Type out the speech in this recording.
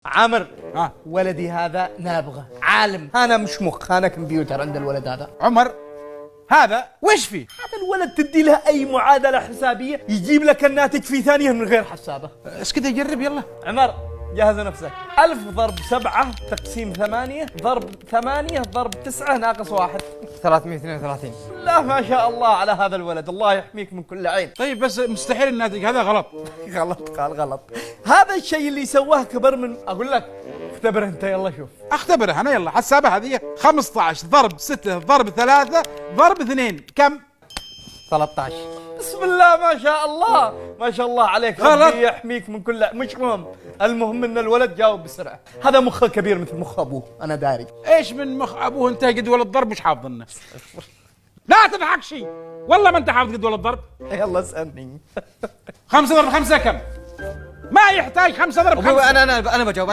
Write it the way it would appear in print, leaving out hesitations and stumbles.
عامر، ولدي هذا نابغة عالم، أنا مش مخ، أنا كمبيوتر عند الولد هذا. عمر هذا وش فيه؟ هذا الولد تدي له أي معادلة حسابية يجيب لك الناتج في ثانية من غير حسابة. ايش كذا جرب يلا. عمر جهز نفسك. 1000 ضرب 7 تقسيم 8 ضرب 8 ضرب 9 ناقص 1. 332. لا ما شاء الله على هذا الولد، الله يحميك من كل عين. طيب بس مستحيل الناتج هذا غلط. غلط، قال غلط. هذا الشيء اللي سواه كبر من، أقول لك اختبر أنت يلا شوف. اختبره انا يلا. حسابه هذه 15 ضرب 6 ضرب 3 ضرب 2 كم؟ 13. بسم الله ما شاء الله، ما شاء الله عليك. غلط. ربي يحميك من كل، مش مهم، المهم ان الولد جاوب بسرعه. هذا مخه كبير مثل مخ ابوه، انا داري. ايش من مخ ابوه انت جدول الضرب مش حافظنه. لا تضحك شيء والله ما انت حافظ جدول الضرب. يلا اسالني. 5 ضرب 5 كم؟ ما يحتاج 5 ضرب 5. انا بجاوب.